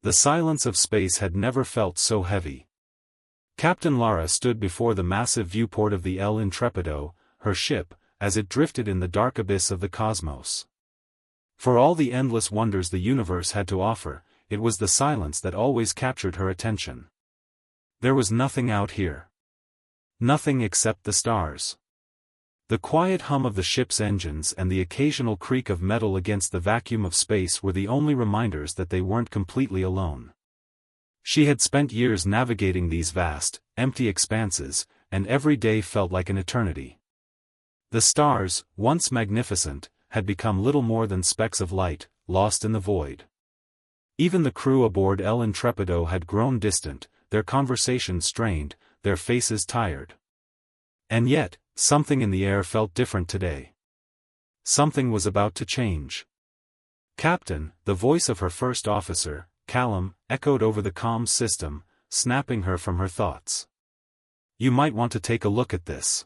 The silence of space had never felt so heavy. Captain Lara stood before the massive viewport of the El Intrepido, her ship, as it drifted in the dark abyss of the cosmos. For all the endless wonders the universe had to offer, it was the silence that always captured her attention. There was nothing out here. Nothing except the stars. The quiet hum of the ship's engines and the occasional creak of metal against the vacuum of space were the only reminders that they weren't completely alone. She had spent years navigating these vast, empty expanses, and every day felt like an eternity. The stars, once magnificent, had become little more than specks of light, lost in the void. Even the crew aboard El Intrepido had grown distant, their conversation strained, their faces tired. And yet, something in the air felt different today. Something was about to change. "Captain," the voice of her first officer, Callum, echoed over the comms system, snapping her from her thoughts. "You might want to take a look at this."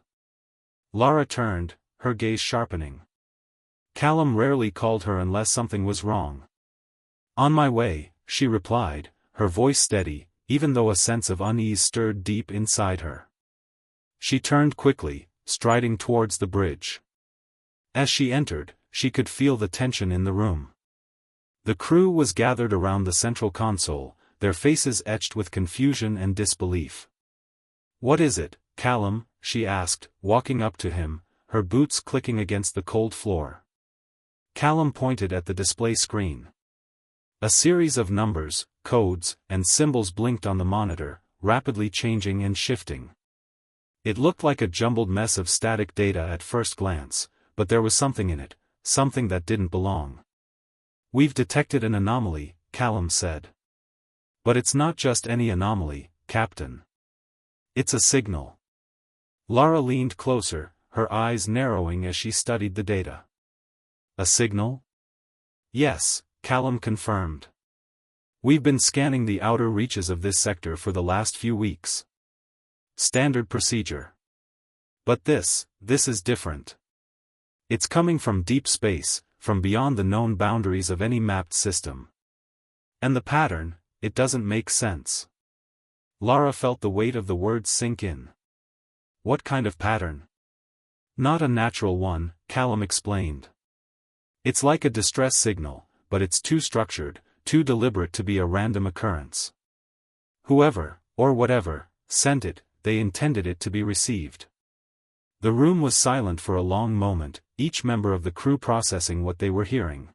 Lara turned, her gaze sharpening. Callum rarely called her unless something was wrong. "On my way," she replied, her voice steady, even though a sense of unease stirred deep inside her. She turned quickly, striding towards the bridge. As she entered, she could feel the tension in the room. The crew was gathered around the central console, their faces etched with confusion and disbelief. "What is it, Callum?" she asked, walking up to him, her boots clicking against the cold floor. Callum pointed at the display screen. A series of numbers, codes, and symbols blinked on the monitor, rapidly changing and shifting. It looked like a jumbled mess of static data at first glance, but there was something in it, something that didn't belong. "We've detected an anomaly," Callum said. "But it's not just any anomaly, Captain. It's a signal." Lara leaned closer, her eyes narrowing as she studied the data. "A signal?" "Yes," Callum confirmed. "We've been scanning the outer reaches of this sector for the last few weeks. Standard procedure. But this is different. It's coming from deep space, from beyond the known boundaries of any mapped system. And the pattern, it doesn't make sense." Lara felt the weight of the words sink in. "What kind of pattern?" "Not a natural one," Callum explained. "It's like a distress signal, but it's too structured, too deliberate to be a random occurrence. Whoever, or whatever, sent it, they intended it to be received." The room was silent for a long moment, each member of the crew processing what they were hearing.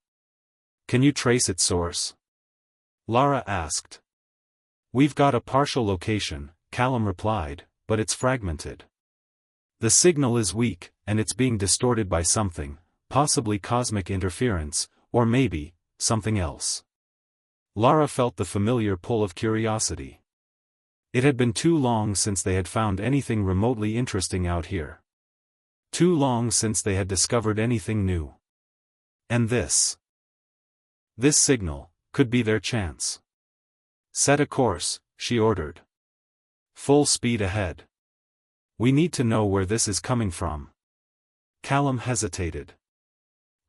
"Can you trace its source?" Lara asked. "We've got a partial location," Callum replied, "but it's fragmented. The signal is weak, and it's being distorted by something, possibly cosmic interference, or maybe, something else." Lara felt the familiar pull of curiosity. It had been too long since they had found anything remotely interesting out here. Too long since they had discovered anything new. And this signal, could be their chance. "Set a course," she ordered. "Full speed ahead. We need to know where this is coming from." Callum hesitated.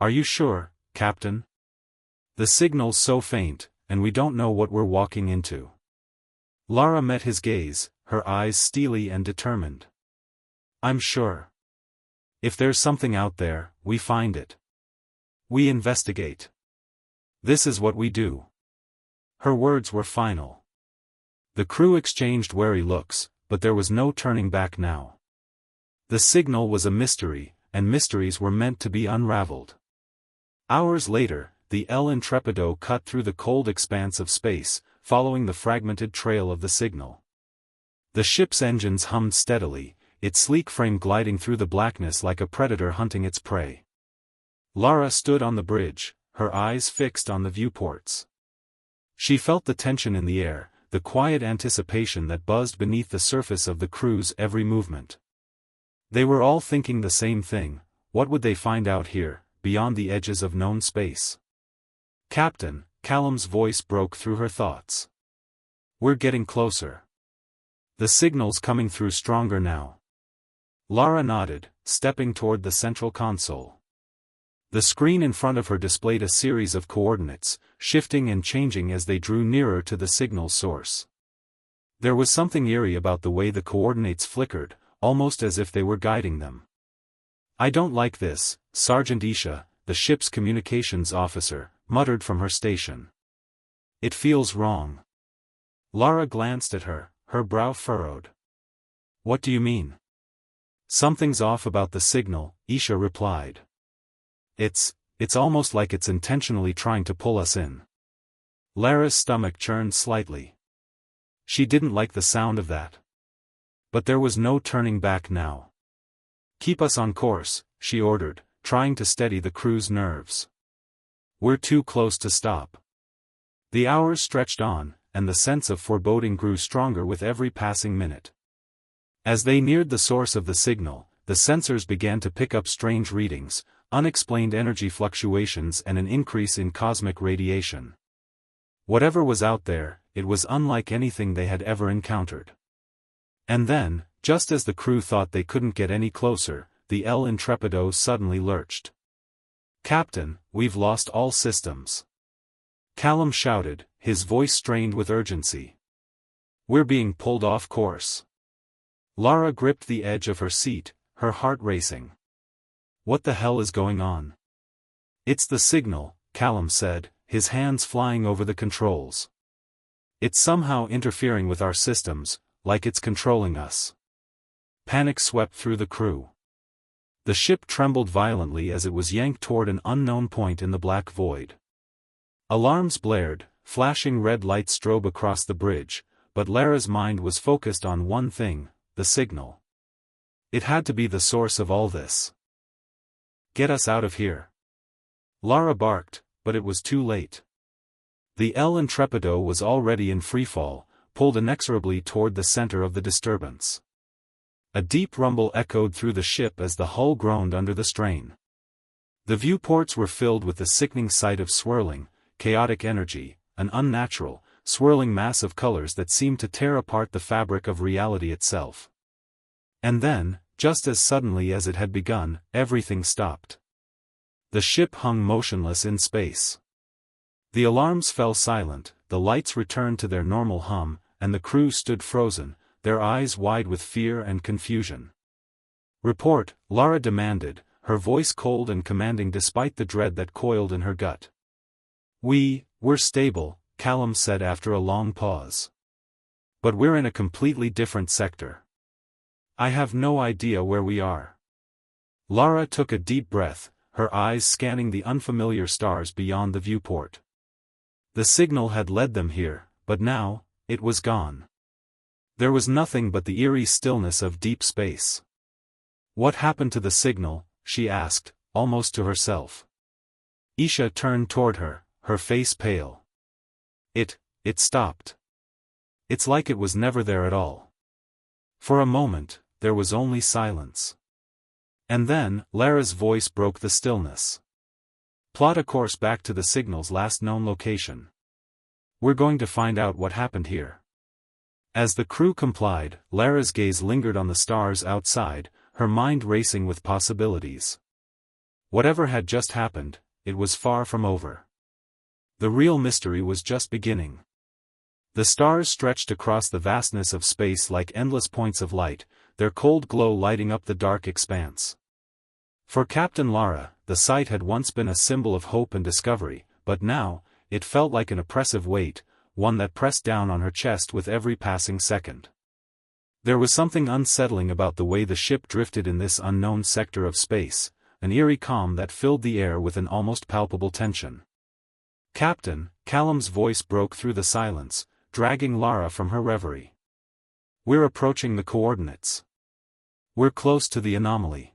"Are you sure, Captain? The signal's so faint, and we don't know what we're walking into." Lara met his gaze, her eyes steely and determined. "I'm sure. If there's something out there, we find it. We investigate. This is what we do." Her words were final. The crew exchanged wary looks, but there was no turning back now. The signal was a mystery, and mysteries were meant to be unraveled. Hours later, the El Intrepido cut through the cold expanse of space, following the fragmented trail of the signal. The ship's engines hummed steadily, its sleek frame gliding through the blackness like a predator hunting its prey. Lara stood on the bridge, her eyes fixed on the viewports. She felt the tension in the air, the quiet anticipation that buzzed beneath the surface of the crew's every movement. They were all thinking the same thing: what would they find out here, beyond the edges of known space? "Captain," Callum's voice broke through her thoughts. "We're getting closer. The signal's coming through stronger now." Lara nodded, stepping toward the central console. The screen in front of her displayed a series of coordinates, shifting and changing as they drew nearer to the signal's source. There was something eerie about the way the coordinates flickered, almost as if they were guiding them. "I don't like this," Sergeant Isha, the ship's communications officer, muttered from her station. "It feels wrong." Lara glanced at her, her brow furrowed. "What do you mean?" "Something's off about the signal," Isha replied. It's almost like it's intentionally trying to pull us in." Lara's stomach churned slightly. She didn't like the sound of that. But there was no turning back now. "Keep us on course," she ordered, trying to steady the crew's nerves. "We're too close to stop." The hours stretched on, and the sense of foreboding grew stronger with every passing minute. As they neared the source of the signal, the sensors began to pick up strange readings, unexplained energy fluctuations and an increase in cosmic radiation. Whatever was out there, it was unlike anything they had ever encountered. And then, just as the crew thought they couldn't get any closer, the El Intrepido suddenly lurched. "Captain, we've lost all systems," Callum shouted, his voice strained with urgency. "We're being pulled off course." Lara gripped the edge of her seat, her heart racing. "What the hell is going on?" "It's the signal," Callum said, his hands flying over the controls. "It's somehow interfering with our systems, like it's controlling us." Panic swept through the crew. The ship trembled violently as it was yanked toward an unknown point in the black void. Alarms blared, flashing red lights strobe across the bridge, but Lara's mind was focused on one thing: the signal. It had to be the source of all this. "Get us out of here," Lara barked, but it was too late. The El Intrepido was already in freefall, pulled inexorably toward the center of the disturbance. A deep rumble echoed through the ship as the hull groaned under the strain. The viewports were filled with the sickening sight of swirling, chaotic energy, an unnatural, swirling mass of colors that seemed to tear apart the fabric of reality itself. And then, just as suddenly as it had begun, everything stopped. The ship hung motionless in space. The alarms fell silent, the lights returned to their normal hum, and the crew stood frozen, their eyes wide with fear and confusion. "Report," Lara demanded, her voice cold and commanding despite the dread that coiled in her gut. We're stable," Callum said after a long pause. "But we're in a completely different sector. I have no idea where we are." Lara took a deep breath, her eyes scanning the unfamiliar stars beyond the viewport. The signal had led them here, but now, it was gone. There was nothing but the eerie stillness of deep space. "What happened to the signal?" she asked, almost to herself. Isha turned toward her, her face pale. It stopped. It's like it was never there at all." For a moment, there was only silence. And then, Lara's voice broke the stillness. "Plot a course back to the signal's last known location. We're going to find out what happened here." As the crew complied, Lara's gaze lingered on the stars outside, her mind racing with possibilities. Whatever had just happened, it was far from over. The real mystery was just beginning. The stars stretched across the vastness of space like endless points of light, their cold glow lighting up the dark expanse. For Captain Lara, the sight had once been a symbol of hope and discovery, but now, it felt like an oppressive weight, one that pressed down on her chest with every passing second. There was something unsettling about the way the ship drifted in this unknown sector of space, an eerie calm that filled the air with an almost palpable tension. "Captain," Callum's voice broke through the silence, dragging Lara from her reverie. "We're approaching the coordinates. We're close to the anomaly."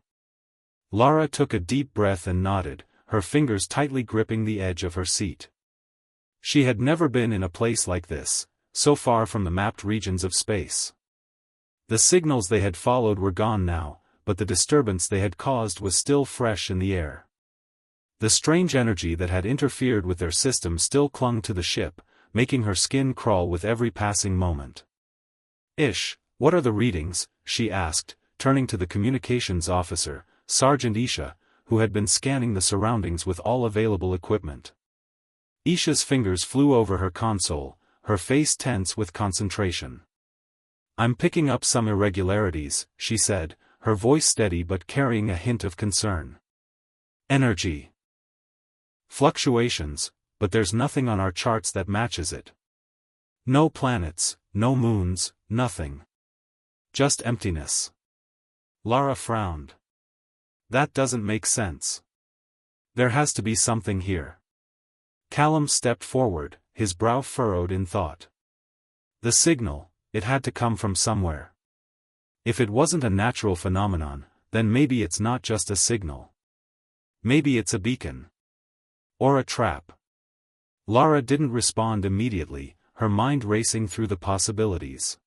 Lara took a deep breath and nodded, her fingers tightly gripping the edge of her seat. She had never been in a place like this, so far from the mapped regions of space. The signals they had followed were gone now, but the disturbance they had caused was still fresh in the air. The strange energy that had interfered with their system still clung to the ship, making her skin crawl with every passing moment. What are the readings?" she asked, turning to the communications officer, Sergeant Isha, who had been scanning the surroundings with all available equipment. Isha's fingers flew over her console, her face tense with concentration. "I'm picking up some irregularities," she said, her voice steady but carrying a hint of concern. "Energy fluctuations, but there's nothing on our charts that matches it. No planets, no moons, nothing. Just emptiness." Lara frowned. "That doesn't make sense. There has to be something here." Callum stepped forward, his brow furrowed in thought. The signal, it had to come from somewhere. If it wasn't a natural phenomenon, then maybe it's not just a signal. Maybe it's a beacon. Or a trap. Lara didn't respond immediately, her mind racing through the possibilities.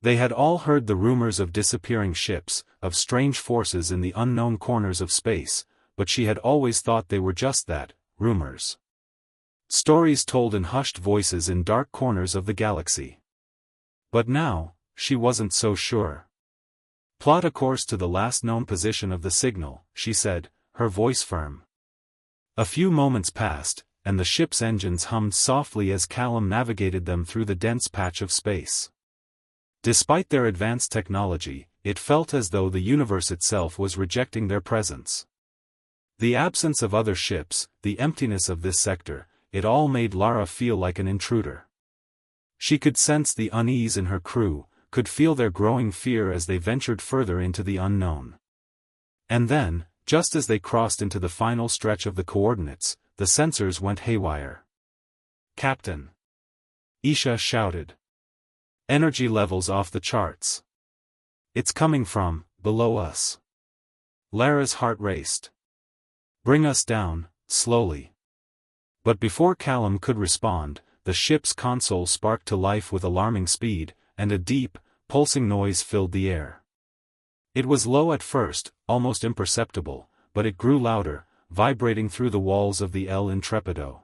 They had all heard the rumors of disappearing ships, of strange forces in the unknown corners of space, but she had always thought they were just that, rumors. Stories told in hushed voices in dark corners of the galaxy. But now, she wasn't so sure. "Plot a course to the last known position of the signal," she said, her voice firm. A few moments passed, and the ship's engines hummed softly as Callum navigated them through the dense patch of space. Despite their advanced technology, it felt as though the universe itself was rejecting their presence. The absence of other ships, the emptiness of this sector, it all made Lara feel like an intruder. She could sense the unease in her crew, could feel their growing fear as they ventured further into the unknown. And then, just as they crossed into the final stretch of the coordinates, the sensors went haywire. "Captain!" Isha shouted. "Energy levels off the charts. It's coming from below us." Lara's heart raced. "Bring us down, slowly." But before Callum could respond, the ship's console sparked to life with alarming speed, and a deep, pulsing noise filled the air. It was low at first, almost imperceptible, but it grew louder, vibrating through the walls of the El Intrepido.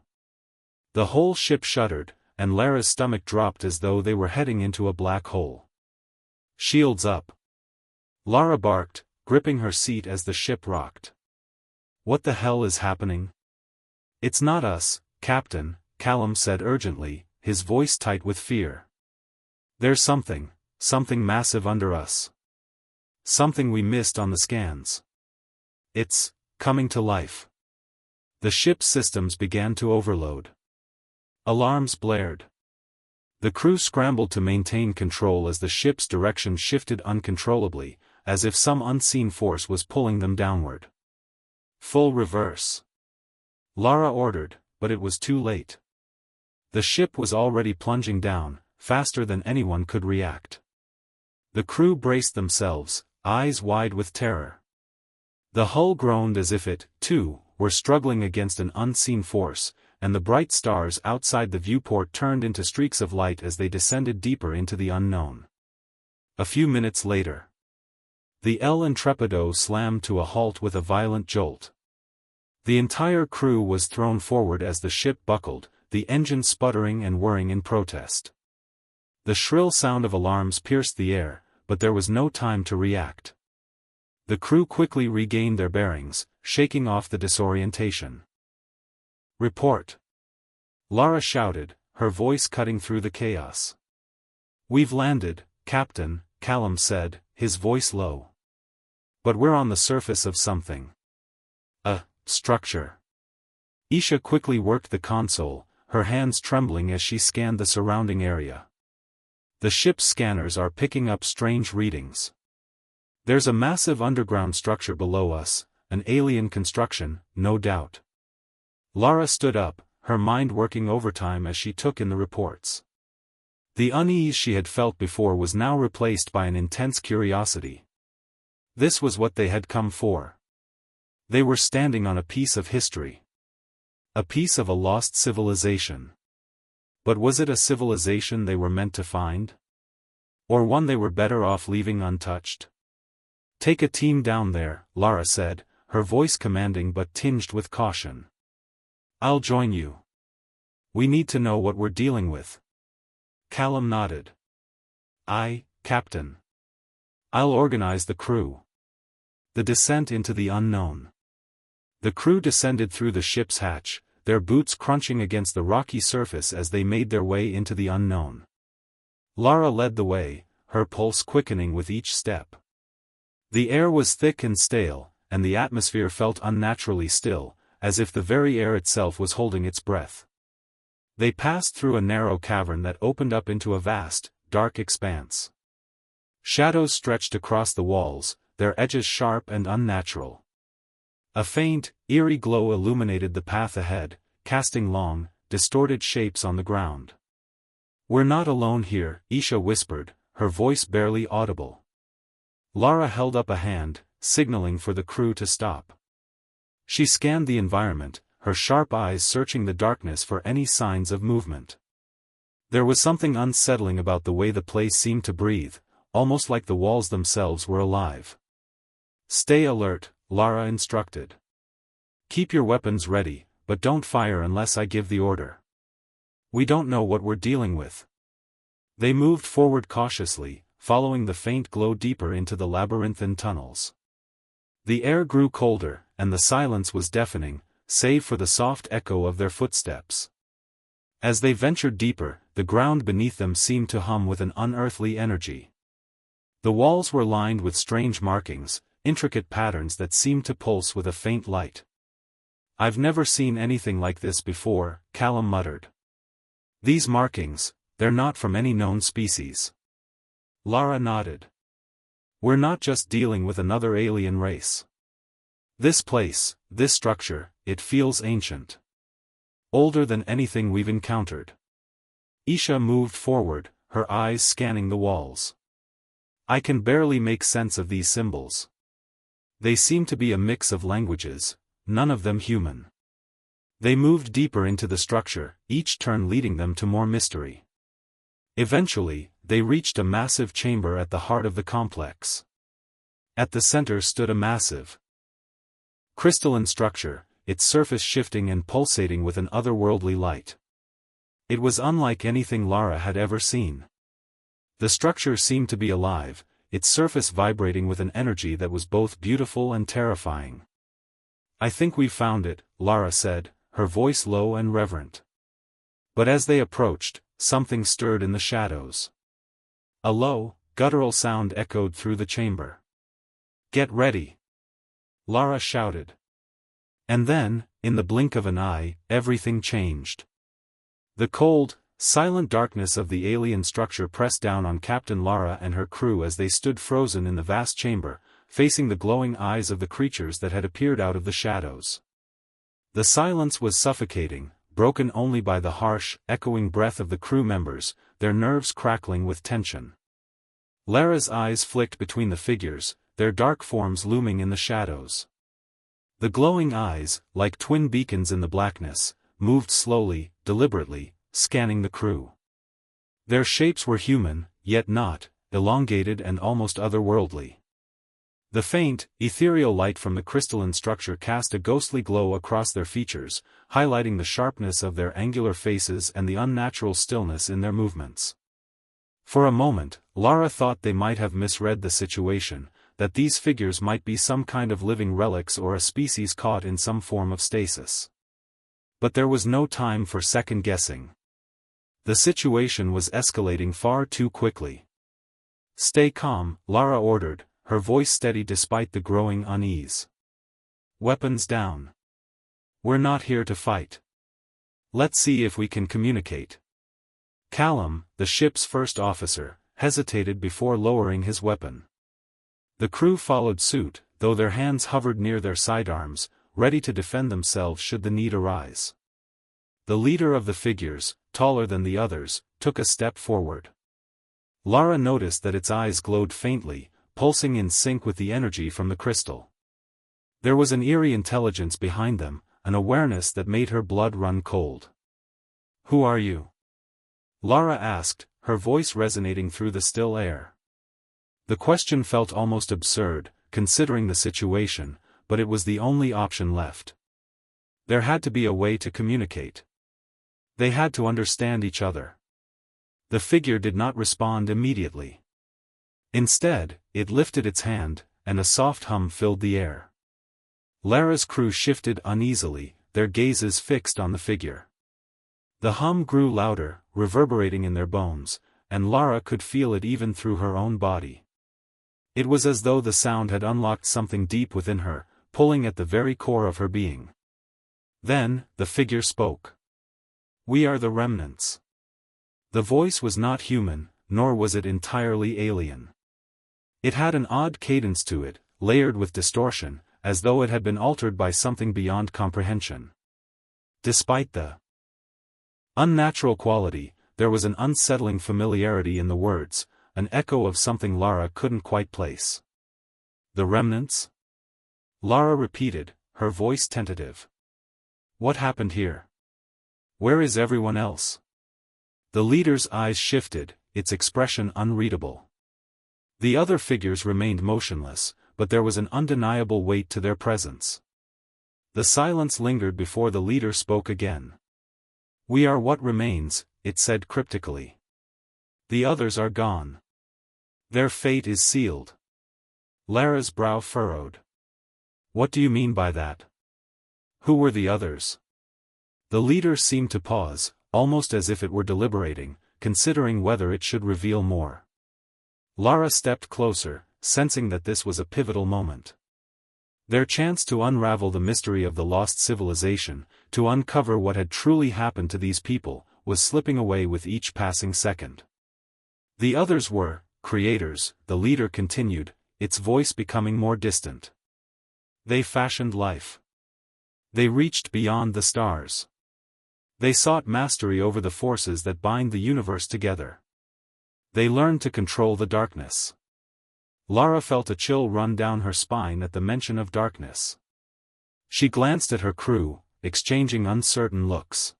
The whole ship shuddered, and Lara's stomach dropped as though they were heading into a black hole. "Shields up!" Lara barked, gripping her seat as the ship rocked. "What the hell is happening?" "It's not us, Captain," Callum said urgently, his voice tight with fear. "There's something massive under us. Something we missed on the scans. It's coming to life." The ship's systems began to overload. Alarms blared. The crew scrambled to maintain control as the ship's direction shifted uncontrollably, as if some unseen force was pulling them downward. "Full reverse," Lara ordered, but it was too late. The ship was already plunging down, faster than anyone could react. The crew braced themselves, eyes wide with terror. The hull groaned as if it, too, were struggling against an unseen force, and the bright stars outside the viewport turned into streaks of light as they descended deeper into the unknown. A few minutes later, the El Intrepido slammed to a halt with a violent jolt. The entire crew was thrown forward as the ship buckled, the engine sputtering and whirring in protest. The shrill sound of alarms pierced the air, but there was no time to react. The crew quickly regained their bearings, shaking off the disorientation. "Report!" Lara shouted, her voice cutting through the chaos. "We've landed, Captain," Callum said, his voice low. "But we're on the surface of something. A structure." Isha quickly worked the console, her hands trembling as she scanned the surrounding area. "The ship's scanners are picking up strange readings. There's a massive underground structure below us, an alien construction, no doubt." Lara stood up, her mind working overtime as she took in the reports. The unease she had felt before was now replaced by an intense curiosity. This was what they had come for. They were standing on a piece of history. A piece of a lost civilization. But was it a civilization they were meant to find? Or one they were better off leaving untouched? "Take a team down there," Lara said, her voice commanding but tinged with caution. "I'll join you. We need to know what we're dealing with." Callum nodded. "Aye, Captain. I'll organize the crew." The descent into the unknown. The crew descended through the ship's hatch, their boots crunching against the rocky surface as they made their way into the unknown. Lara led the way, her pulse quickening with each step. The air was thick and stale, and the atmosphere felt unnaturally still, as if the very air itself was holding its breath. They passed through a narrow cavern that opened up into a vast, dark expanse. Shadows stretched across the walls, their edges sharp and unnatural. A faint, eerie glow illuminated the path ahead, casting long, distorted shapes on the ground. "We're not alone here," Isha whispered, her voice barely audible. Lara held up a hand, signaling for the crew to stop. She scanned the environment, her sharp eyes searching the darkness for any signs of movement. There was something unsettling about the way the place seemed to breathe, almost like the walls themselves were alive. "Stay alert," Lara instructed. "Keep your weapons ready, but don't fire unless I give the order. We don't know what we're dealing with." They moved forward cautiously, following the faint glow deeper into the labyrinthine tunnels. The air grew colder, and the silence was deafening, save for the soft echo of their footsteps. As they ventured deeper, the ground beneath them seemed to hum with an unearthly energy. The walls were lined with strange markings, intricate patterns that seemed to pulse with a faint light. "I've never seen anything like this before," Callum muttered. "These markings, they're not from any known species." Lara nodded. "We're not just dealing with another alien race. This place, this structure, it feels ancient. Older than anything we've encountered." Isha moved forward, her eyes scanning the walls. "I can barely make sense of these symbols. They seem to be a mix of languages, none of them human." They moved deeper into the structure, each turn leading them to more mystery. Eventually, they reached a massive chamber at the heart of the complex. At the center stood a massive, crystalline structure, its surface shifting and pulsating with an otherworldly light. It was unlike anything Lara had ever seen. The structure seemed to be alive, its surface vibrating with an energy that was both beautiful and terrifying. "I think we've found it," Lara said, her voice low and reverent. But as they approached, something stirred in the shadows. A low, guttural sound echoed through the chamber. "Get ready!" Lara shouted. And then, in the blink of an eye, everything changed. The cold, silent darkness of the alien structure pressed down on Captain Lara and her crew as they stood frozen in the vast chamber, facing the glowing eyes of the creatures that had appeared out of the shadows. The silence was suffocating, broken only by the harsh, echoing breath of the crew members, their nerves crackling with tension. Lara's eyes flicked between the figures, their dark forms looming in the shadows. The glowing eyes, like twin beacons in the blackness, moved slowly, deliberately, scanning the crew. Their shapes were human, yet not, elongated and almost otherworldly. The faint, ethereal light from the crystalline structure cast a ghostly glow across their features, highlighting the sharpness of their angular faces and the unnatural stillness in their movements. For a moment, Lara thought they might have misread the situation, that these figures might be some kind of living relics or a species caught in some form of stasis. But there was no time for second-guessing. The situation was escalating far too quickly. "Stay calm," Lara ordered, her voice steady despite the growing unease. "Weapons down. We're not here to fight. Let's see if we can communicate." Callum, the ship's first officer, hesitated before lowering his weapon. The crew followed suit, though their hands hovered near their sidearms, ready to defend themselves should the need arise. The leader of the figures, taller than the others, took a step forward. Lara noticed that its eyes glowed faintly, pulsing in sync with the energy from the crystal. There was an eerie intelligence behind them, an awareness that made her blood run cold. "Who are you?" Lara asked, her voice resonating through the still air. The question felt almost absurd, considering the situation, but it was the only option left. There had to be a way to communicate. They had to understand each other. The figure did not respond immediately. Instead, it lifted its hand, and a soft hum filled the air. Lara's crew shifted uneasily, their gazes fixed on the figure. The hum grew louder, reverberating in their bones, and Lara could feel it even through her own body. It was as though the sound had unlocked something deep within her, pulling at the very core of her being. Then, the figure spoke. "We are the remnants." The voice was not human, nor was it entirely alien. It had an odd cadence to it, layered with distortion, as though it had been altered by something beyond comprehension. Despite the unnatural quality, there was an unsettling familiarity in the words, an echo of something Lara couldn't quite place. "The remnants?" Lara repeated, her voice tentative. "What happened here? Where is everyone else?" The leader's eyes shifted, its expression unreadable. The other figures remained motionless, but there was an undeniable weight to their presence. The silence lingered before the leader spoke again. "We are what remains," it said cryptically. "The others are gone. Their fate is sealed." Lara's brow furrowed. "What do you mean by that? Who were the others?" The leader seemed to pause, almost as if it were deliberating, considering whether it should reveal more. Lara stepped closer, sensing that this was a pivotal moment. Their chance to unravel the mystery of the lost civilization, to uncover what had truly happened to these people, was slipping away with each passing second. "The others were creators," the leader continued, its voice becoming more distant. "They fashioned life. They reached beyond the stars. They sought mastery over the forces that bind the universe together. They learned to control the darkness." Lara felt a chill run down her spine at the mention of darkness. She glanced at her crew, exchanging uncertain looks.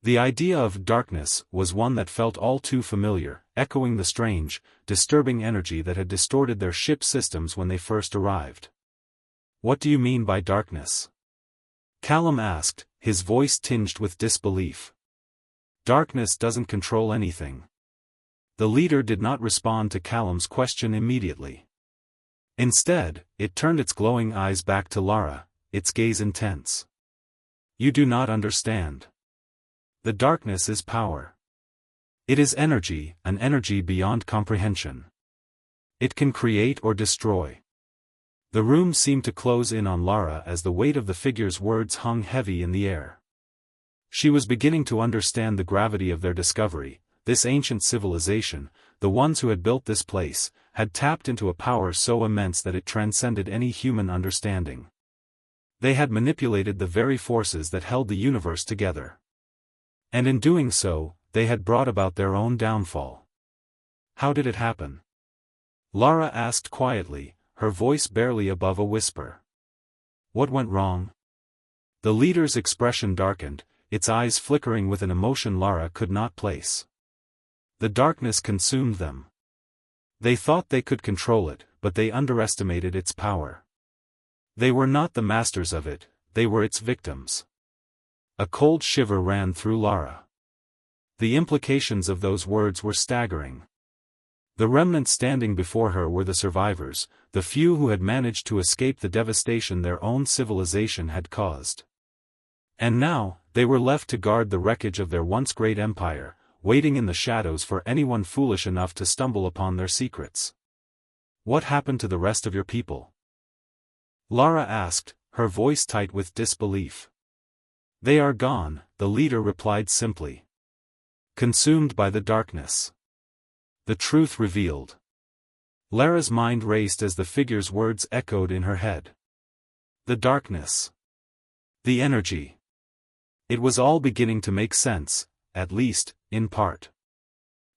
The idea of darkness was one that felt all too familiar, echoing the strange, disturbing energy that had distorted their ship systems when they first arrived. "What do you mean by darkness?" Callum asked, his voice tinged with disbelief. "Darkness doesn't control anything." The leader did not respond to Callum's question immediately. Instead, it turned its glowing eyes back to Lara, its gaze intense. "You do not understand. The darkness is power. It is energy, an energy beyond comprehension. It can create or destroy." The room seemed to close in on Lara as the weight of the figure's words hung heavy in the air. She was beginning to understand the gravity of their discovery. This ancient civilization, the ones who had built this place, had tapped into a power so immense that it transcended any human understanding. They had manipulated the very forces that held the universe together. And in doing so, they had brought about their own downfall. "How did it happen?" Lara asked quietly, her voice barely above a whisper. "What went wrong?" The leader's expression darkened, its eyes flickering with an emotion Lara could not place. "The darkness consumed them. They thought they could control it, but they underestimated its power. They were not the masters of it, they were its victims." A cold shiver ran through Lara. The implications of those words were staggering. The remnants standing before her were the survivors, the few who had managed to escape the devastation their own civilization had caused. And now, they were left to guard the wreckage of their once great empire, waiting in the shadows for anyone foolish enough to stumble upon their secrets. "What happened to the rest of your people?" Lara asked, her voice tight with disbelief. "They are gone," the leader replied simply. "Consumed by the darkness." The truth revealed. Lara's mind raced as the figure's words echoed in her head. The darkness. The energy. It was all beginning to make sense, at least, in part.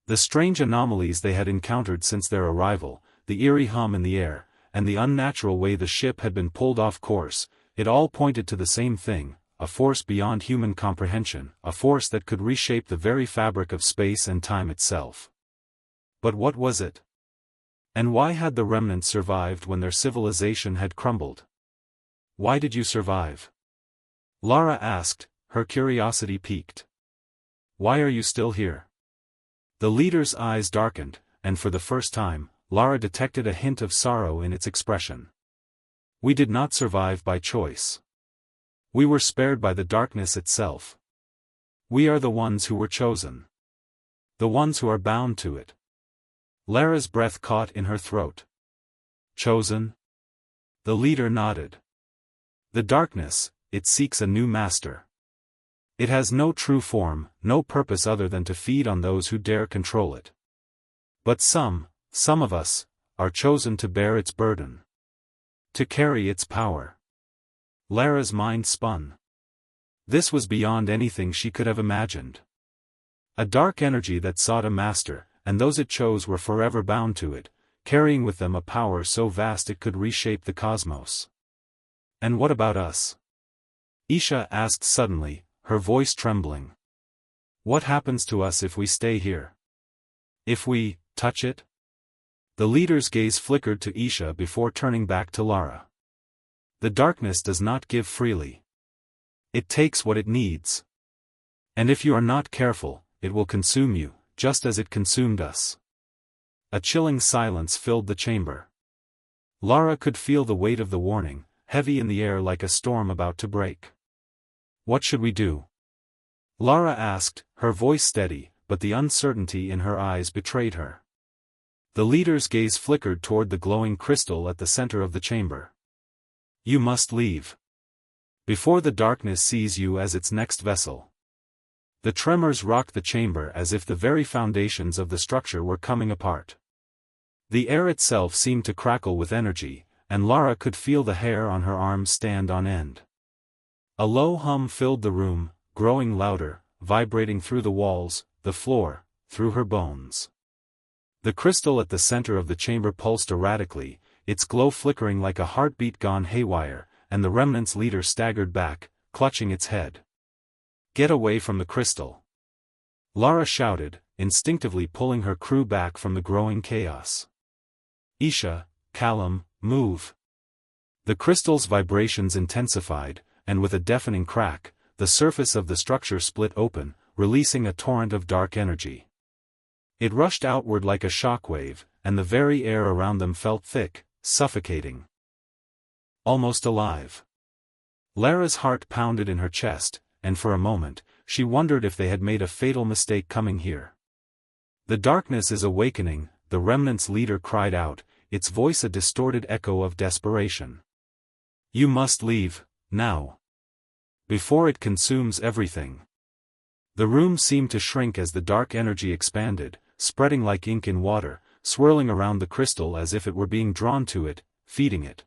The strange anomalies they had encountered since their arrival, the eerie hum in the air, and the unnatural way the ship had been pulled off course, it all pointed to the same thing, a force beyond human comprehension, a force that could reshape the very fabric of space and time itself. But what was it? And why had the remnants survived when their civilization had crumbled? "Why did you survive?" Lara asked, her curiosity piqued. "Why are you still here?" The leader's eyes darkened, and for the first time, Lara detected a hint of sorrow in its expression. We did not survive by choice. We were spared by the darkness itself. We are the ones who were chosen. The ones who are bound to it. Lara's breath caught in her throat. Chosen? The leader nodded. The darkness, it seeks a new master. It has no true form, no purpose other than to feed on those who dare control it. But some of us, are chosen to bear its burden. To carry its power. Lara's mind spun. This was beyond anything she could have imagined. A dark energy that sought a master, and those it chose were forever bound to it, carrying with them a power so vast it could reshape the cosmos. And what about us? Isha asked suddenly, her voice trembling. What happens to us if we stay here? If we touch it? The leader's gaze flickered to Isha before turning back to Lara. The darkness does not give freely. It takes what it needs. And if you are not careful, it will consume you, just as it consumed us. A chilling silence filled the chamber. Lara could feel the weight of the warning, heavy in the air like a storm about to break. What should we do? Lara asked, her voice steady, but the uncertainty in her eyes betrayed her. The leader's gaze flickered toward the glowing crystal at the center of the chamber. You must leave. Before the darkness sees you as its next vessel. The tremors rocked the chamber as if the very foundations of the structure were coming apart. The air itself seemed to crackle with energy, and Lara could feel the hair on her arms stand on end. A low hum filled the room, growing louder, vibrating through the walls, the floor, through her bones. The crystal at the center of the chamber pulsed erratically, its glow flickering like a heartbeat gone haywire, and the remnant's leader staggered back, clutching its head. Get away from the crystal! Lara shouted, instinctively pulling her crew back from the growing chaos. Isha, Callum, move! The crystal's vibrations intensified, and with a deafening crack, the surface of the structure split open, releasing a torrent of dark energy. It rushed outward like a shockwave, and the very air around them felt thick, suffocating. Almost alive. Lara's heart pounded in her chest, and for a moment, she wondered if they had made a fatal mistake coming here. The darkness is awakening, the remnant's leader cried out, its voice a distorted echo of desperation. You must leave, now. Before it consumes everything. The room seemed to shrink as the dark energy expanded, spreading like ink in water, swirling around the crystal as if it were being drawn to it, feeding it.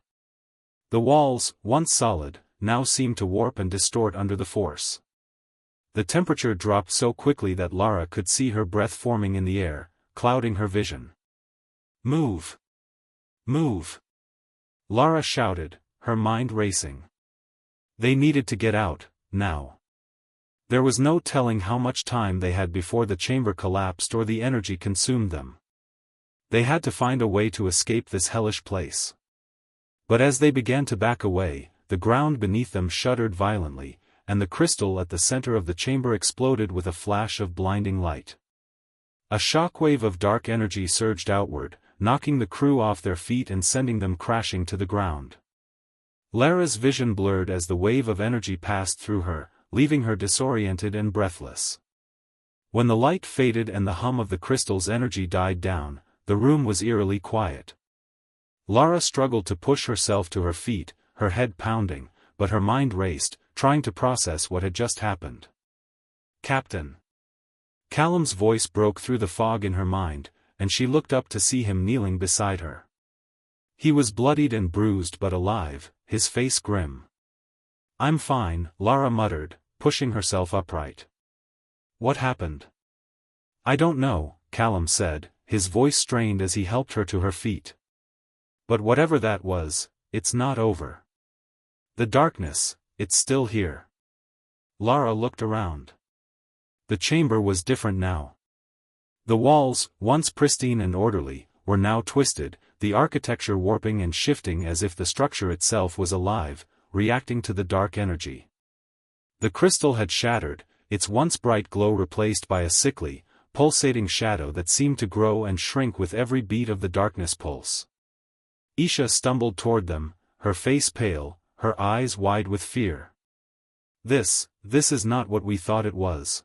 The walls, once solid, now seemed to warp and distort under the force. The temperature dropped so quickly that Lara could see her breath forming in the air, clouding her vision. Move! Move! Lara shouted, her mind racing. They needed to get out, now. There was no telling how much time they had before the chamber collapsed or the energy consumed them. They had to find a way to escape this hellish place. But as they began to back away, the ground beneath them shuddered violently, and the crystal at the center of the chamber exploded with a flash of blinding light. A shockwave of dark energy surged outward, knocking the crew off their feet and sending them crashing to the ground. Lara's vision blurred as the wave of energy passed through her, leaving her disoriented and breathless. When the light faded and the hum of the crystal's energy died down, the room was eerily quiet. Lara struggled to push herself to her feet, her head pounding, but her mind raced, trying to process what had just happened. Captain! Callum's voice broke through the fog in her mind, and she looked up to see him kneeling beside her. He was bloodied and bruised but alive, his face grim. I'm fine, Lara muttered, pushing herself upright. What happened? I don't know, Callum said, his voice strained as he helped her to her feet. But whatever that was, it's not over. The darkness, it's still here. Lara looked around. The chamber was different now. The walls, once pristine and orderly, were now twisted, the architecture warping and shifting as if the structure itself was alive, reacting to the dark energy. The crystal had shattered, its once bright glow replaced by a sickly, pulsating shadow that seemed to grow and shrink with every beat of the darkness pulse. Isha stumbled toward them, her face pale, her eyes wide with fear. This is not what we thought it was.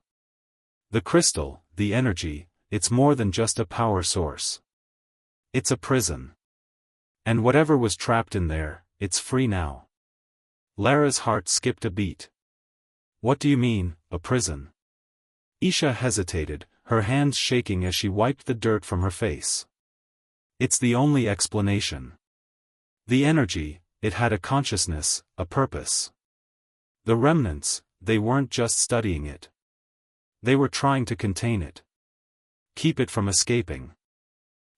The crystal, the energy, it's more than just a power source. It's a prison. And whatever was trapped in there, it's free now. Lara's heart skipped a beat. What do you mean, a prison? Isha hesitated, her hands shaking as she wiped the dirt from her face. It's the only explanation. The energy, it had a consciousness, a purpose. The remnants, they weren't just studying it. They were trying to contain it. Keep it from escaping.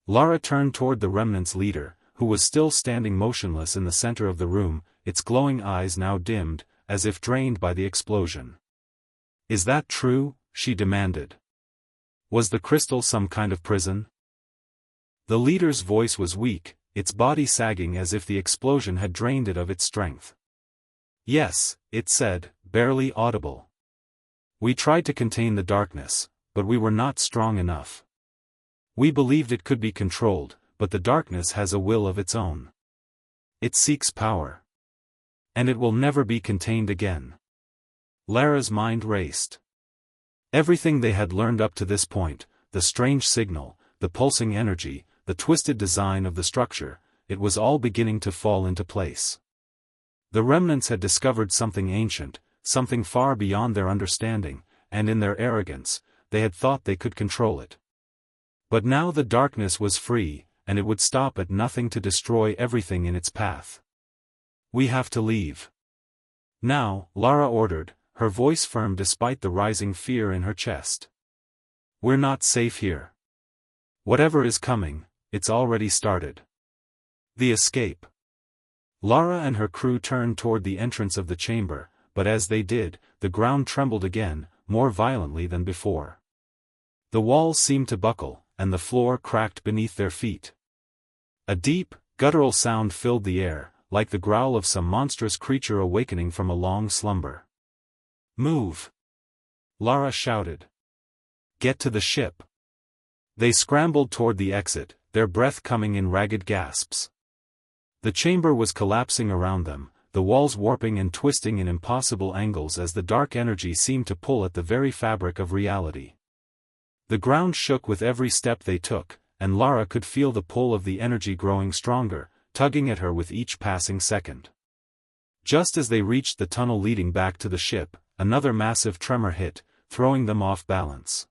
Lara turned toward the remnant's leader, who was still standing motionless in the center of the room, its glowing eyes now dimmed, as if drained by the explosion. Is that true? She demanded. Was the crystal some kind of prison? The leader's voice was weak, its body sagging as if the explosion had drained it of its strength. Yes, it said, barely audible. We tried to contain the darkness, but we were not strong enough. We believed it could be controlled, but the darkness has a will of its own. It seeks power. And it will never be contained again. Lara's mind raced. Everything they had learned up to this point, the strange signal, the pulsing energy, the twisted design of the structure, it was all beginning to fall into place. The remnants had discovered something ancient, something far beyond their understanding, and in their arrogance, they had thought they could control it. But now the darkness was free, and it would stop at nothing to destroy everything in its path. We have to leave. Now, Lara ordered, her voice firm despite the rising fear in her chest. We're not safe here. Whatever is coming, it's already started. The escape. Lara and her crew turned toward the entrance of the chamber, but as they did, the ground trembled again, more violently than before. The walls seemed to buckle, and the floor cracked beneath their feet. A deep, guttural sound filled the air, like the growl of some monstrous creature awakening from a long slumber. Move! Lara shouted. Get to the ship. They scrambled toward the exit, their breath coming in ragged gasps. The chamber was collapsing around them, the walls warping and twisting in impossible angles as the dark energy seemed to pull at the very fabric of reality. The ground shook with every step they took, and Lara could feel the pull of the energy growing stronger, tugging at her with each passing second. Just as they reached the tunnel leading back to the ship, another massive tremor hit, throwing them off balance.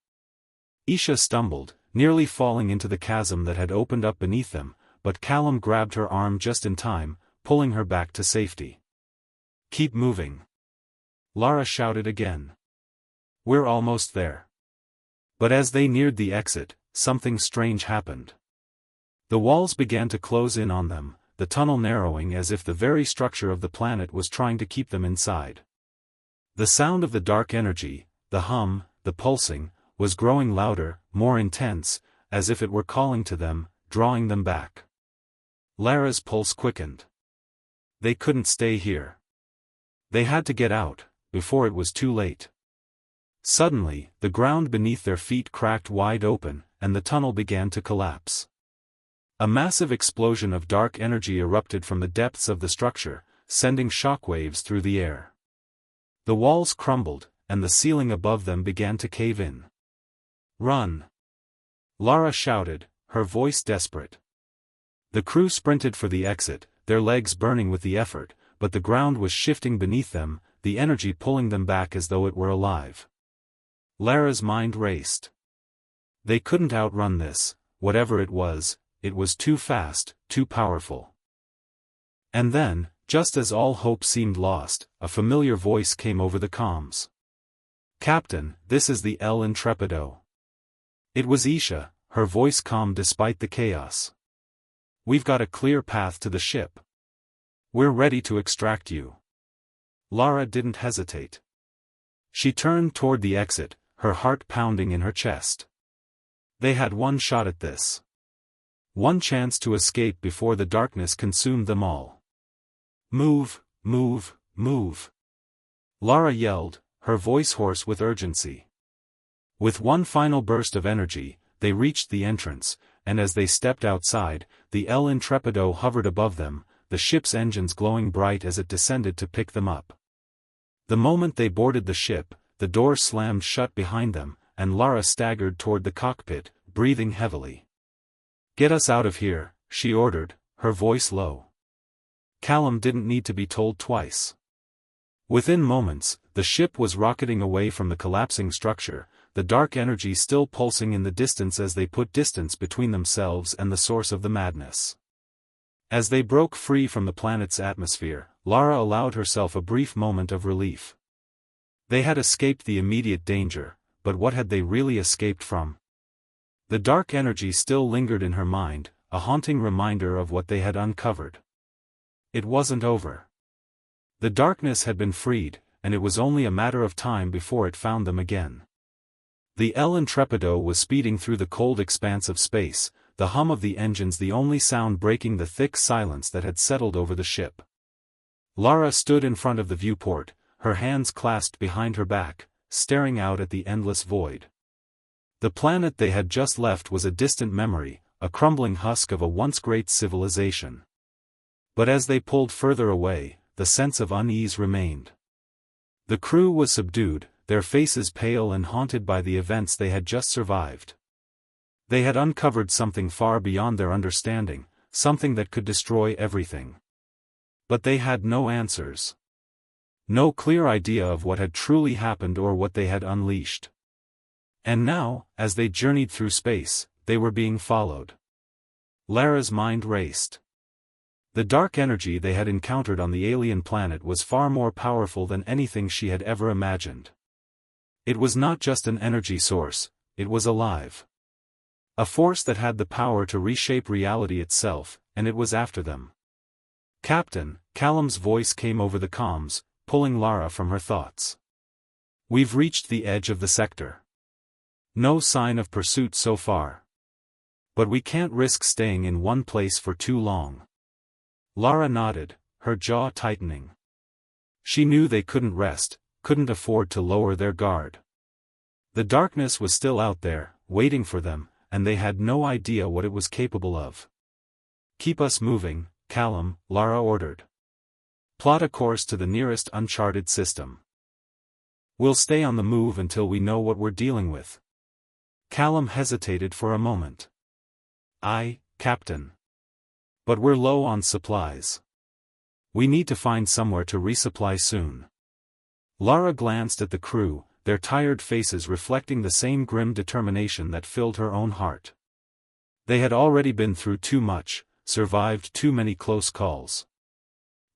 Isha stumbled, nearly falling into the chasm that had opened up beneath them, but Callum grabbed her arm just in time, pulling her back to safety. Keep moving. Lara shouted again. We're almost there. But as they neared the exit, something strange happened. The walls began to close in on them, the tunnel narrowing as if the very structure of the planet was trying to keep them inside. The sound of the dark energy, the hum, the pulsing, was growing louder, more intense, as if it were calling to them, drawing them back. Lara's pulse quickened. They couldn't stay here. They had to get out, before it was too late. Suddenly, the ground beneath their feet cracked wide open, and the tunnel began to collapse. A massive explosion of dark energy erupted from the depths of the structure, sending shockwaves through the air. The walls crumbled, and the ceiling above them began to cave in. Run! Lara shouted, her voice desperate. The crew sprinted for the exit, their legs burning with the effort, but the ground was shifting beneath them, the energy pulling them back as though it were alive. Lara's mind raced. They couldn't outrun this, whatever it was too fast, too powerful. And then, just as all hope seemed lost, a familiar voice came over the comms. Captain, this is the El Intrepido. It was Isha, her voice calm despite the chaos. We've got a clear path to the ship. We're ready to extract you. Lara didn't hesitate. She turned toward the exit, her heart pounding in her chest. They had one shot at this. One chance to escape before the darkness consumed them all. Move, move, move. Lara yelled, her voice hoarse with urgency. With one final burst of energy, they reached the entrance, and as they stepped outside, the El Intrepido hovered above them, the ship's engines glowing bright as it descended to pick them up. The moment they boarded the ship, the door slammed shut behind them, and Lara staggered toward the cockpit, breathing heavily. "Get us out of here," she ordered, her voice low. Callum didn't need to be told twice. Within moments, the ship was rocketing away from the collapsing structure, the dark energy still pulsing in the distance as they put distance between themselves and the source of the madness. As they broke free from the planet's atmosphere, Lara allowed herself a brief moment of relief. They had escaped the immediate danger, but what had they really escaped from? The dark energy still lingered in her mind, a haunting reminder of what they had uncovered. It wasn't over. The darkness had been freed, and it was only a matter of time before it found them again. The El Intrepido was speeding through the cold expanse of space, the hum of the engines the only sound breaking the thick silence that had settled over the ship. Lara stood in front of the viewport, her hands clasped behind her back, staring out at the endless void. The planet they had just left was a distant memory, a crumbling husk of a once great civilization. But as they pulled further away, the sense of unease remained. The crew was subdued, their faces pale and haunted by the events they had just survived. They had uncovered something far beyond their understanding, something that could destroy everything. But they had no answers. No clear idea of what had truly happened or what they had unleashed. And now, as they journeyed through space, they were being followed. Lara's mind raced. The dark energy they had encountered on the alien planet was far more powerful than anything she had ever imagined. It was not just an energy source, it was alive. A force that had the power to reshape reality itself, and it was after them. "Captain," Callum's voice came over the comms, pulling Lara from her thoughts. "We've reached the edge of the sector. No sign of pursuit so far. But we can't risk staying in one place for too long." Lara nodded, her jaw tightening. She knew they couldn't rest, couldn't afford to lower their guard. The darkness was still out there, waiting for them, and they had no idea what it was capable of. "Keep us moving, Callum," Lara ordered. "Plot a course to the nearest uncharted system. We'll stay on the move until we know what we're dealing with." Callum hesitated for a moment. "Aye, Captain. But we're low on supplies. We need to find somewhere to resupply soon." Lara glanced at the crew, their tired faces reflecting the same grim determination that filled her own heart. They had already been through too much, survived too many close calls.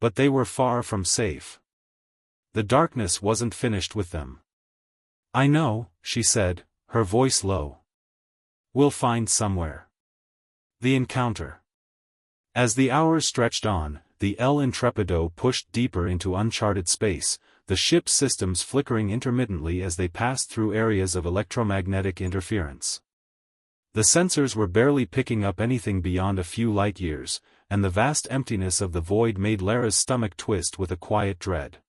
But they were far from safe. The darkness wasn't finished with them. "I know," she said, her voice low. "We'll find somewhere." The encounter. As the hours stretched on, the El Intrepido pushed deeper into uncharted space, the ship's systems flickering intermittently as they passed through areas of electromagnetic interference. The sensors were barely picking up anything beyond a few light years, and the vast emptiness of the void made Lara's stomach twist with a quiet dread.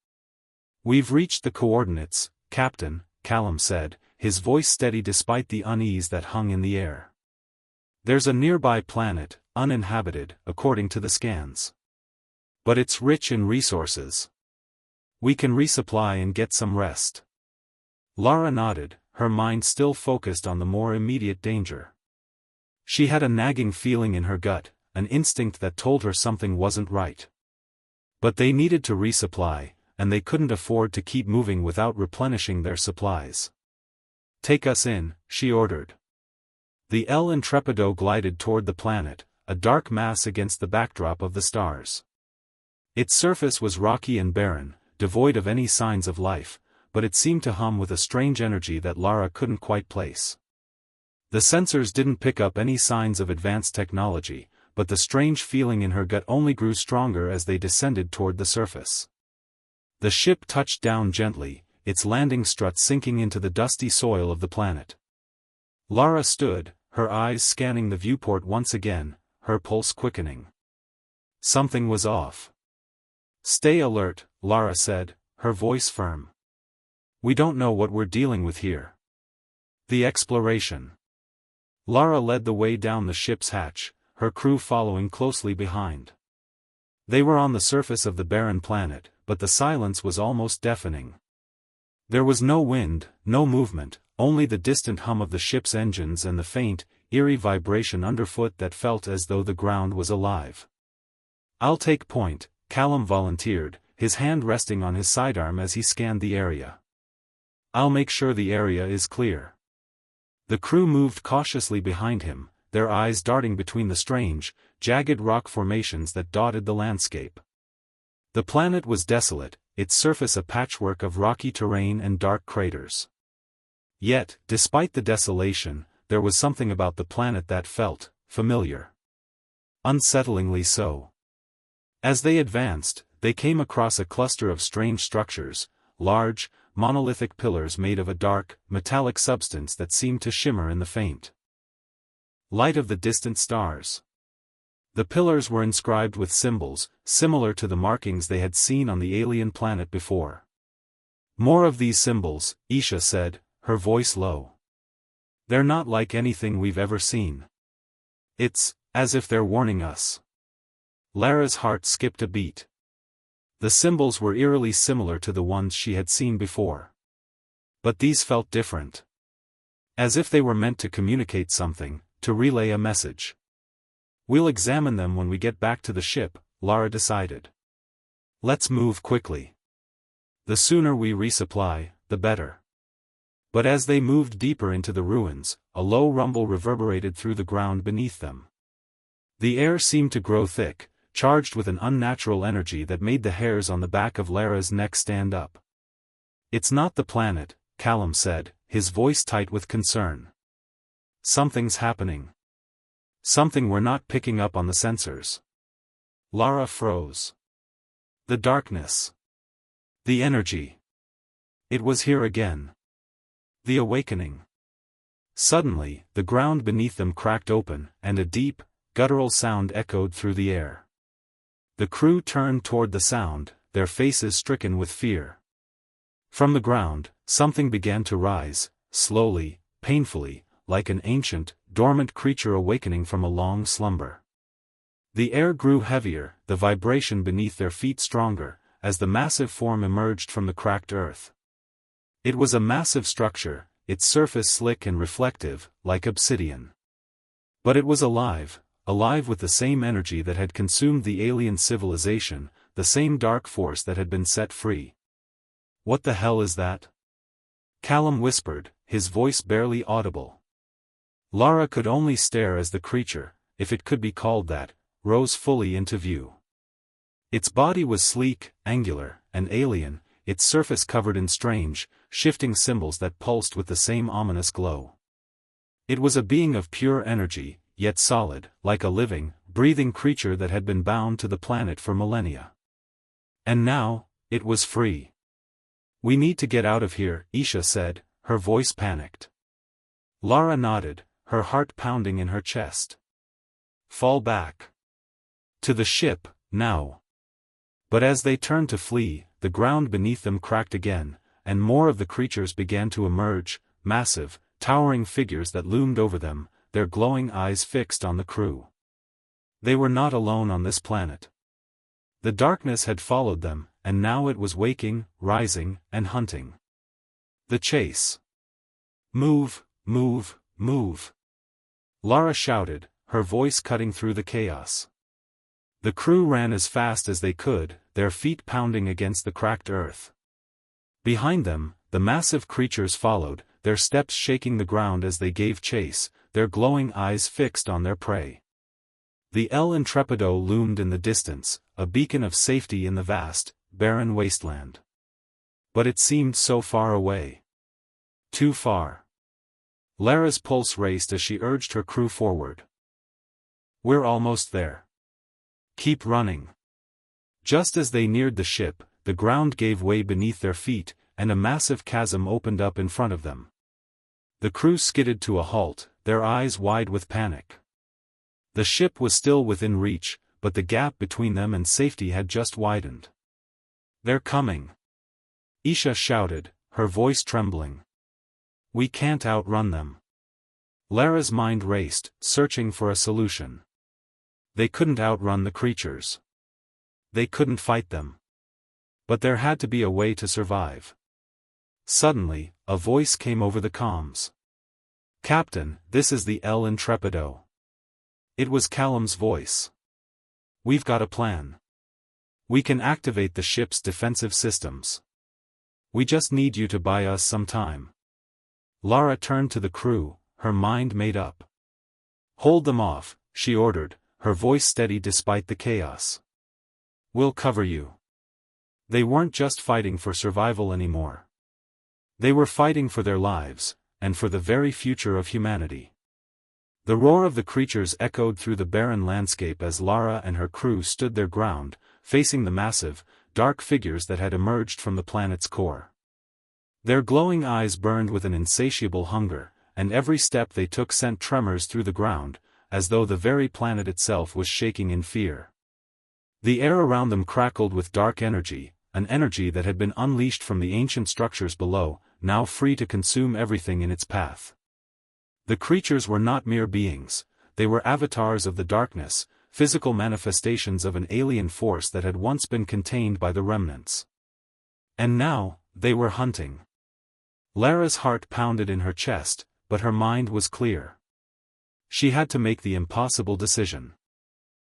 "We've reached the coordinates, Captain," Callum said, his voice steady despite the unease that hung in the air. "There's a nearby planet, uninhabited, according to the scans. But it's rich in resources. We can resupply and get some rest." Lara nodded, her mind still focused on the more immediate danger. She had a nagging feeling in her gut, an instinct that told her something wasn't right. But they needed to resupply, and they couldn't afford to keep moving without replenishing their supplies. "Take us in," she ordered. The El Intrepido glided toward the planet, a dark mass against the backdrop of the stars. Its surface was rocky and barren, devoid of any signs of life, but it seemed to hum with a strange energy that Lara couldn't quite place. The sensors didn't pick up any signs of advanced technology, but the strange feeling in her gut only grew stronger as they descended toward the surface. The ship touched down gently, its landing strut sinking into the dusty soil of the planet. Lara stood, her eyes scanning the viewport once again, her pulse quickening. Something was off. "Stay alert," Lara said, her voice firm. "We don't know what we're dealing with here." The exploration. Lara led the way down the ship's hatch, her crew following closely behind. They were on the surface of the barren planet, but the silence was almost deafening. There was no wind, no movement, only the distant hum of the ship's engines and the faint, eerie vibration underfoot that felt as though the ground was alive. "I'll take point," Callum volunteered, his hand resting on his sidearm as he scanned the area. "I'll make sure the area is clear." The crew moved cautiously behind him, their eyes darting between the strange, jagged rock formations that dotted the landscape. The planet was desolate, its surface a patchwork of rocky terrain and dark craters. Yet, despite the desolation, there was something about the planet that felt familiar. Unsettlingly so. As they advanced, they came across a cluster of strange structures, large, monolithic pillars made of a dark, metallic substance that seemed to shimmer in the faint light of the distant stars. The pillars were inscribed with symbols, similar to the markings they had seen on the alien planet before. "More of these symbols," Isha said, her voice low. "They're not like anything we've ever seen. It's as if they're warning us." Lara's heart skipped a beat. The symbols were eerily similar to the ones she had seen before. But these felt different. As if they were meant to communicate something, to relay a message. "We'll examine them when we get back to the ship," Lara decided. "Let's move quickly. The sooner we resupply, the better." But as they moved deeper into the ruins, a low rumble reverberated through the ground beneath them. The air seemed to grow thick, charged with an unnatural energy that made the hairs on the back of Lara's neck stand up. "It's not the planet," Callum said, his voice tight with concern. "Something's happening. Something we're not picking up on the sensors." Lara froze. The darkness. The energy. It was here again. The awakening. Suddenly, the ground beneath them cracked open, and a deep, guttural sound echoed through the air. The crew turned toward the sound, their faces stricken with fear. From the ground, something began to rise, slowly, painfully, like an ancient, dormant creature awakening from a long slumber. The air grew heavier, the vibration beneath their feet stronger, as the massive form emerged from the cracked earth. It was a massive structure, its surface slick and reflective, like obsidian. But it was alive with the same energy that had consumed the alien civilization, the same dark force that had been set free. "What the hell is that?" Callum whispered, his voice barely audible. Lara could only stare as the creature, if it could be called that, rose fully into view. Its body was sleek, angular, and alien, its surface covered in strange, shifting symbols that pulsed with the same ominous glow. It was a being of pure energy, yet solid, like a living, breathing creature that had been bound to the planet for millennia. And now, it was free. "We need to get out of here," Isha said, her voice panicked. Lara nodded, her heart pounding in her chest. "Fall back. To the ship, now." But as they turned to flee, the ground beneath them cracked again, and more of the creatures began to emerge, massive, towering figures that loomed over them, their glowing eyes fixed on the crew. They were not alone on this planet. The darkness had followed them, and now it was waking, rising, and hunting. The chase. "Move, move, move!" Lara shouted, her voice cutting through the chaos. The crew ran as fast as they could, their feet pounding against the cracked earth. Behind them, the massive creatures followed, their steps shaking the ground as they gave chase, their glowing eyes fixed on their prey. The El Intrepido loomed in the distance, a beacon of safety in the vast, barren wasteland. But it seemed so far away. Too far. Lara's pulse raced as she urged her crew forward. "We're almost there. Keep running." Just as they neared the ship, the ground gave way beneath their feet, and a massive chasm opened up in front of them. The crew skidded to a halt, their eyes wide with panic. The ship was still within reach, but the gap between them and safety had just widened. "They're coming!" Isha shouted, her voice trembling. "We can't outrun them." Lara's mind raced, searching for a solution. They couldn't outrun the creatures. They couldn't fight them. But there had to be a way to survive. Suddenly, a voice came over the comms. "Captain, this is the El Intrepido." It was Callum's voice. "We've got a plan. We can activate the ship's defensive systems. We just need you to buy us some time." Lara turned to the crew, her mind made up. "Hold them off," she ordered, her voice steady despite the chaos. "We'll cover you." They weren't just fighting for survival anymore. They were fighting for their lives, and for the very future of humanity. The roar of the creatures echoed through the barren landscape as Lara and her crew stood their ground, facing the massive, dark figures that had emerged from the planet's core. Their glowing eyes burned with an insatiable hunger, and every step they took sent tremors through the ground, as though the very planet itself was shaking in fear. The air around them crackled with dark energy, an energy that had been unleashed from the ancient structures below, now free to consume everything in its path. The creatures were not mere beings, they were avatars of the darkness, physical manifestations of an alien force that had once been contained by the remnants. And now, they were hunting. Lara's heart pounded in her chest, but her mind was clear. She had to make the impossible decision.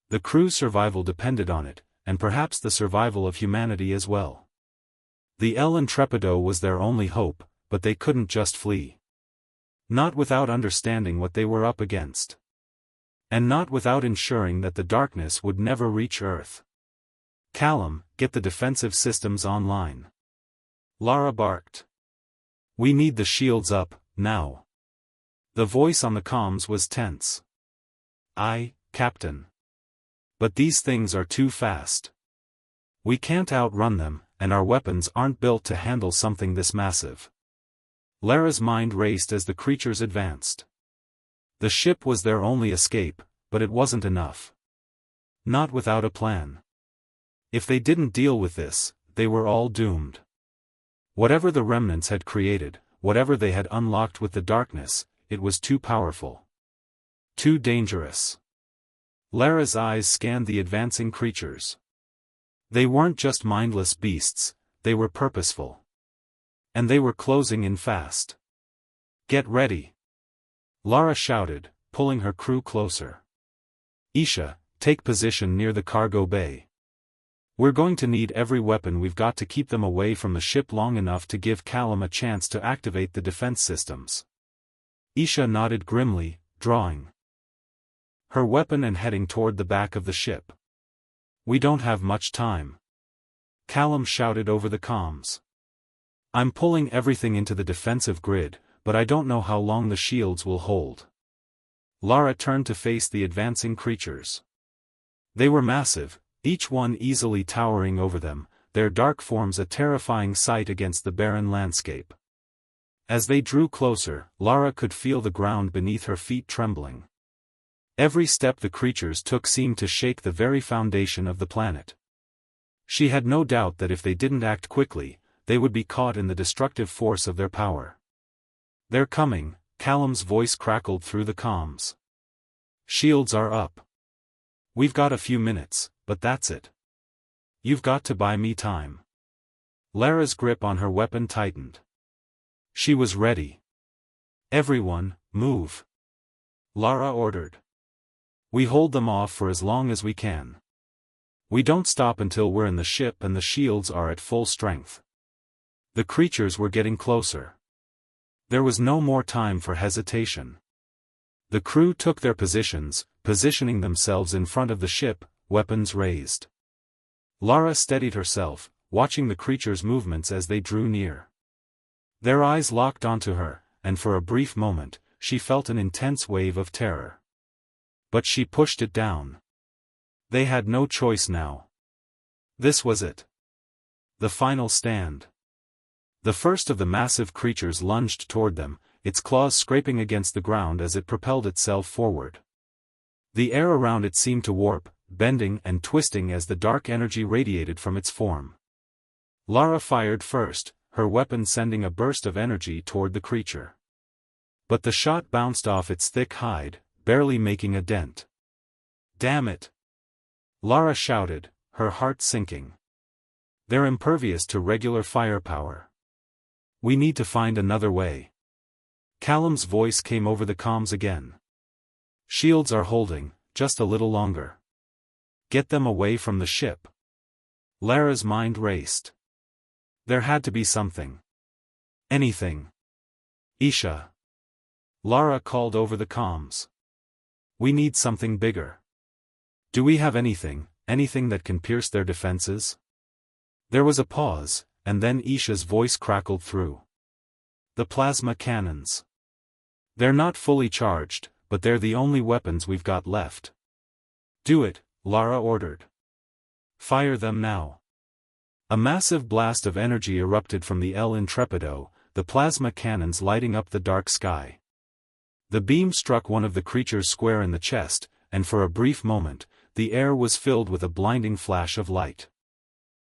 The crew's survival depended on it, and perhaps the survival of humanity as well. The El Intrepido was their only hope, but they couldn't just flee. Not without understanding what they were up against. And not without ensuring that the darkness would never reach Earth. "Callum, get the defensive systems online." Lara barked. "We need the shields up, now." The voice on the comms was tense. "Aye, Captain. But these things are too fast. We can't outrun them, and our weapons aren't built to handle something this massive." Lara's mind raced as the creatures advanced. The ship was their only escape, but it wasn't enough. Not without a plan. If they didn't deal with this, they were all doomed. Whatever the remnants had created, whatever they had unlocked with the darkness, it was too powerful. Too dangerous. Lara's eyes scanned the advancing creatures. They weren't just mindless beasts, they were purposeful. And they were closing in fast. "Get ready!" Lara shouted, pulling her crew closer. "Isha, take position near the cargo bay. We're going to need every weapon we've got to keep them away from the ship long enough to give Callum a chance to activate the defense systems." Isha nodded grimly, drawing her weapon and heading toward the back of the ship. "We don't have much time." Callum shouted over the comms. "I'm pulling everything into the defensive grid, but I don't know how long the shields will hold." Lara turned to face the advancing creatures. They were massive, each one easily towering over them, their dark forms a terrifying sight against the barren landscape. As they drew closer, Lara could feel the ground beneath her feet trembling. Every step the creatures took seemed to shake the very foundation of the planet. She had no doubt that if they didn't act quickly, they would be caught in the destructive force of their power. "They're coming," Callum's voice crackled through the comms. "Shields are up. We've got a few minutes, but that's it. You've got to buy me time." Lara's grip on her weapon tightened. She was ready. "Everyone, move," Lara ordered. "We hold them off for as long as we can. We don't stop until we're in the ship and the shields are at full strength." The creatures were getting closer. There was no more time for hesitation. The crew took their positions, positioning themselves in front of the ship, weapons raised. Lara steadied herself, watching the creatures' movements as they drew near. Their eyes locked onto her, and for a brief moment, she felt an intense wave of terror. But she pushed it down. They had no choice now. This was it. The final stand. The first of the massive creatures lunged toward them, its claws scraping against the ground as it propelled itself forward. The air around it seemed to warp, bending and twisting as the dark energy radiated from its form. Lara fired first, her weapon sending a burst of energy toward the creature. But the shot bounced off its thick hide, barely making a dent. "Damn it!" Lara shouted, her heart sinking. They're impervious to regular firepower. We need to find another way. Callum's voice came over the comms again. Shields are holding, just a little longer. Get them away from the ship. Lara's mind raced. There had to be something. Anything. Isha. Lara called over the comms. We need something bigger. Do we have anything that can pierce their defenses? There was a pause, and then Isha's voice crackled through. The plasma cannons. They're not fully charged, but they're the only weapons we've got left. Do it, Lara ordered. Fire them now. A massive blast of energy erupted from the El Intrepido, the plasma cannons lighting up the dark sky. The beam struck one of the creatures square in the chest, and for a brief moment, the air was filled with a blinding flash of light.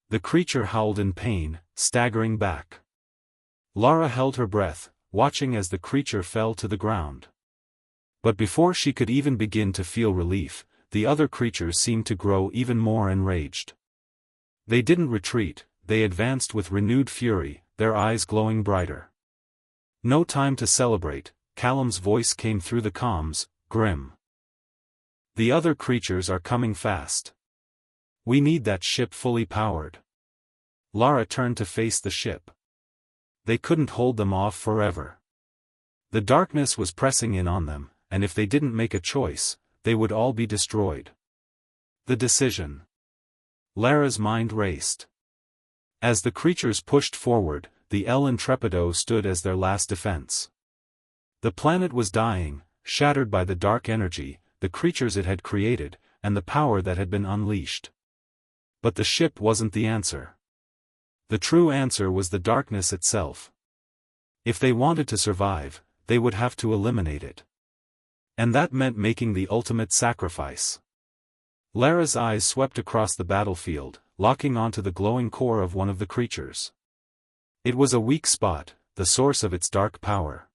The creature howled in pain, staggering back. Lara held her breath, watching as the creature fell to the ground. But before she could even begin to feel relief, the other creatures seemed to grow even more enraged. They didn't retreat, they advanced with renewed fury, their eyes glowing brighter. No time to celebrate, Callum's voice came through the comms, grim. The other creatures are coming fast. We need that ship fully powered. Lara turned to face the ship. They couldn't hold them off forever. The darkness was pressing in on them, and if they didn't make a choice, they would all be destroyed. The decision. Lara's mind raced. As the creatures pushed forward, the El Intrepido stood as their last defense. The planet was dying, shattered by the dark energy, the creatures it had created, and the power that had been unleashed. But the ship wasn't the answer. The true answer was the darkness itself. If they wanted to survive, they would have to eliminate it. And that meant making the ultimate sacrifice. Lara's eyes swept across the battlefield, locking onto the glowing core of one of the creatures. It was a weak spot, the source of its dark power.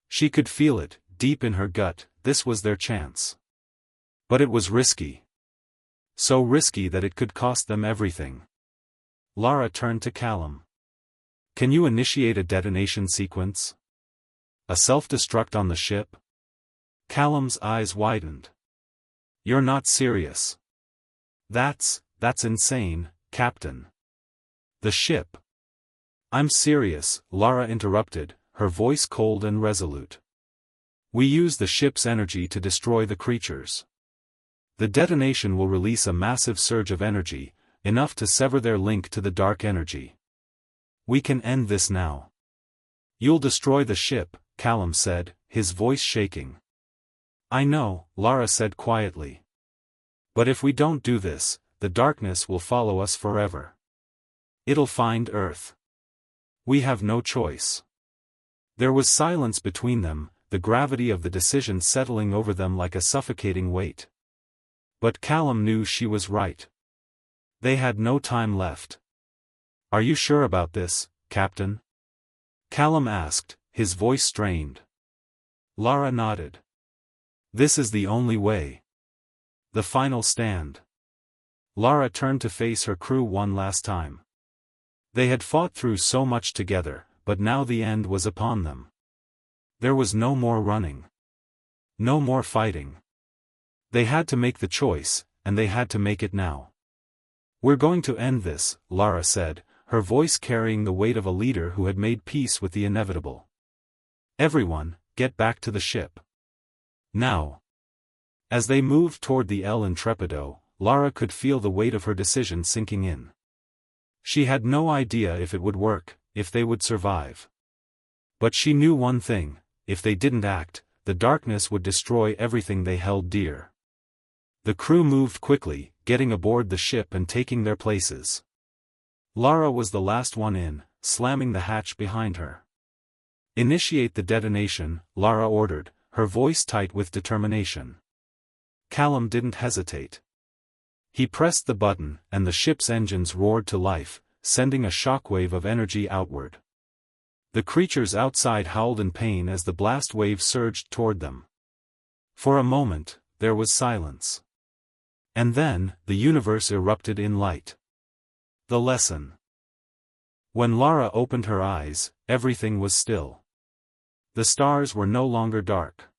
She could feel it, deep in her gut, this was their chance. But it was risky. So risky that it could cost them everything. Lara turned to Callum. Can you initiate a detonation sequence? A self-destruct on the ship? Callum's eyes widened. You're not serious. That's insane, Captain. The ship. I'm serious, Lara interrupted, her voice cold and resolute. We use the ship's energy to destroy the creatures. The detonation will release a massive surge of energy, enough to sever their link to the dark energy. We can end this now. You'll destroy the ship, Callum said, his voice shaking. I know, Lara said quietly. But if we don't do this, the darkness will follow us forever. It'll find Earth. We have no choice. There was silence between them, the gravity of the decision settling over them like a suffocating weight. But Callum knew she was right. They had no time left. Are you sure about this, Captain? Callum asked, his voice strained. Lara nodded. This is the only way. The final stand. Lara turned to face her crew one last time. They had fought through so much together, but now the end was upon them. There was no more running. No more fighting. They had to make the choice, and they had to make it now. We're going to end this, Lara said, her voice carrying the weight of a leader who had made peace with the inevitable. Everyone, get back to the ship. Now. As they moved toward the El Intrepido, Lara could feel the weight of her decision sinking in. She had no idea if it would work, if they would survive. But she knew one thing, if they didn't act, the darkness would destroy everything they held dear. The crew moved quickly, getting aboard the ship and taking their places. Lara was the last one in, slamming the hatch behind her. Initiate the detonation, Lara ordered, her voice tight with determination. Callum didn't hesitate. He pressed the button, and the ship's engines roared to life, sending a shockwave of energy outward. The creatures outside howled in pain as the blast wave surged toward them. For a moment, there was silence. And then, the universe erupted in light. The lesson. When Lara opened her eyes, everything was still. The stars were no longer dark.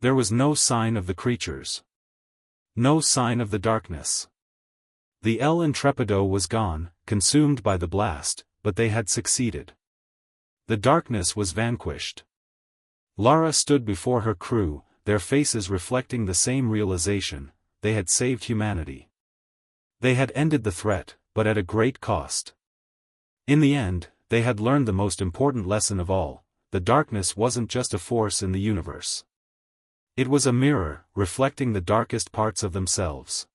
There was no sign of the creatures. No sign of the darkness. The El Intrepido was gone, consumed by the blast, but they had succeeded. The darkness was vanquished. Lara stood before her crew, their faces reflecting the same realization: they had saved humanity. They had ended the threat, but at a great cost. In the end, they had learned the most important lesson of all: the darkness wasn't just a force in the universe. It was a mirror, reflecting the darkest parts of themselves.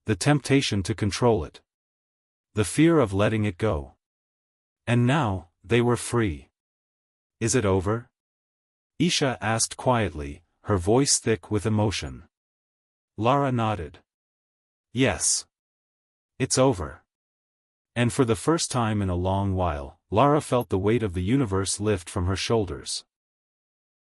The temptation to control it. The fear of letting it go. And now, they were free. Is it over? Isha asked quietly, her voice thick with emotion. Lara nodded. Yes. It's over. And for the first time in a long while, Lara felt the weight of the universe lift from her shoulders.